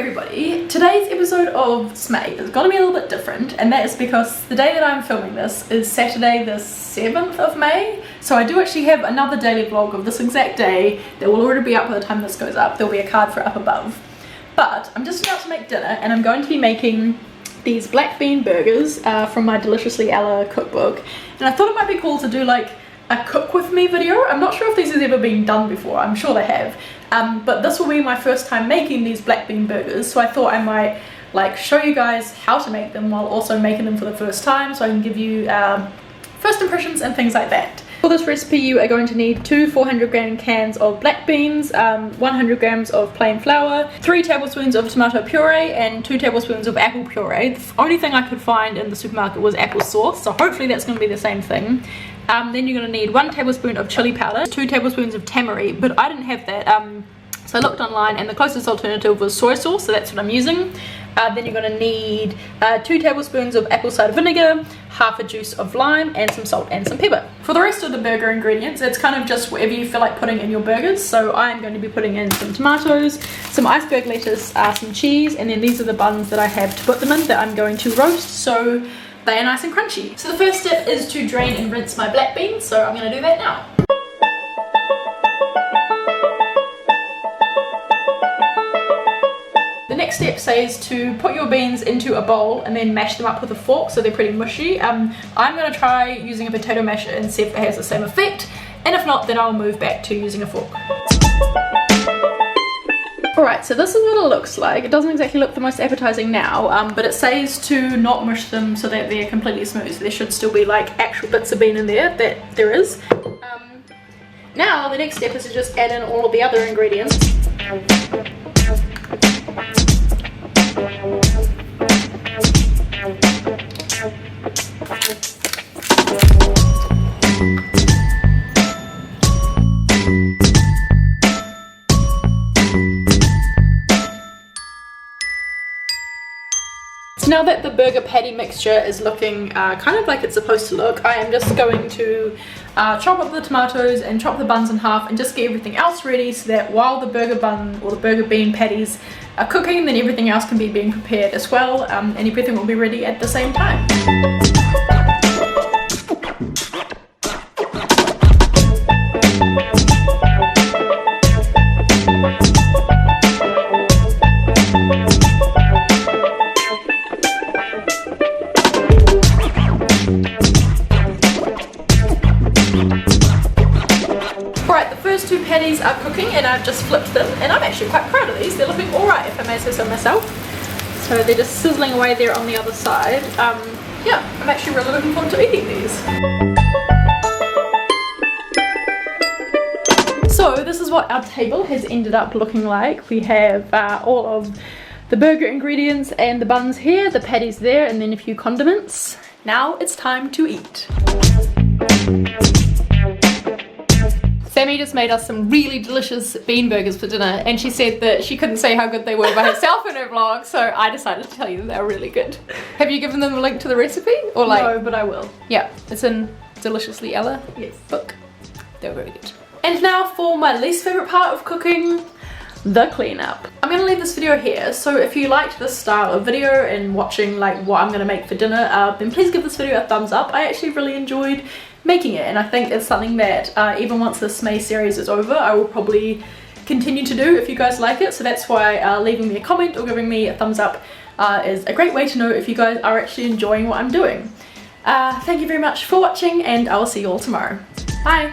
everybody, today's episode of sMAY is going to be a little bit different, and that is because the day that I'm filming this is Saturday the 7th of May, so I do actually have another daily vlog of this exact day that will already be up by the time this goes up. There'll be a card for it up above. But I'm just about to make dinner and I'm going to be making these black bean burgers from my Deliciously Ella cookbook, and I thought it might be cool to do like a cook with me video. I'm not sure if these has ever been done before, I'm sure they have, but this will be my first time making these black bean burgers, so I thought I might like show you guys how to make them while also making them for the first time, so I can give you first impressions and things like that. For this recipe you are going to need two 400-gram cans of black beans, 100 grams of plain flour, 3 tablespoons of tomato puree and 2 tablespoons of apple puree. The only thing I could find in the supermarket was apple sauce, so hopefully that's going to be the same thing. Then you're going to need 1 tablespoon of chili powder, 2 tablespoons of tamari, but I didn't have that, so I looked online and the closest alternative was soy sauce, so that's what I'm using. Then you're going to need 2 tablespoons of apple cider vinegar, half a juice of lime, and some salt and some pepper. For the rest of the burger ingredients, it's kind of just whatever you feel like putting in your burgers. So I'm going to be putting in some tomatoes, some iceberg lettuce, some cheese, and then these are the buns that I have to put them in that I'm going to roast so they are nice and crunchy. So the first step is to drain and rinse my black beans, so I'm going to do that now. The next step says to put your beans into a bowl and then mash them up with a fork so they're pretty mushy. I'm going to try using a potato masher and see if it has the same effect, and if not then I'll move back to using a fork. Alright, so this is what it looks like. It doesn't exactly look the most appetizing now, but it says to not mush them so that they're completely smooth. So there should still be like actual bits of bean in there, that there is. Now the next step is to just add in all of the other ingredients. So now that the burger patty mixture is looking kind of like it's supposed to look, I am just going to chop up the tomatoes and chop the buns in half and just get everything else ready so that while the burger bun or the burger bean patties are cooking, then everything else can be being prepared as well, and everything will be ready at the same time. Alright, the first two patties are cooking and I've just flipped them, and I'm actually quite proud of these. They're looking alright if I may say so myself. So they're just sizzling away there on the other side. Yeah, I'm actually really looking forward to eating these. So this is what our table has ended up looking like. We have all of the burger ingredients and the buns here, the patties there, and then a few condiments. Now it's time to eat. Sammy just made us some really delicious bean burgers for dinner, and she said that she couldn't say how good they were by herself in her vlog, so I decided to tell you that they were really good. Have you given them a link to the recipe? Or like, no, but I will. Yeah, it's in Deliciously Ella book. They're very good. And now for my least favourite part of cooking, the cleanup. I'm going to leave this video here, so if you liked this style of video and watching like what I'm going to make for dinner, then please give this video a thumbs up. I actually really enjoyed making it, and I think it's something that even once the sMAY series is over I will probably continue to do if you guys like it, so that's why leaving me a comment or giving me a thumbs up is a great way to know if you guys are actually enjoying what I'm doing. Thank you very much for watching, and I will see you all tomorrow. Bye!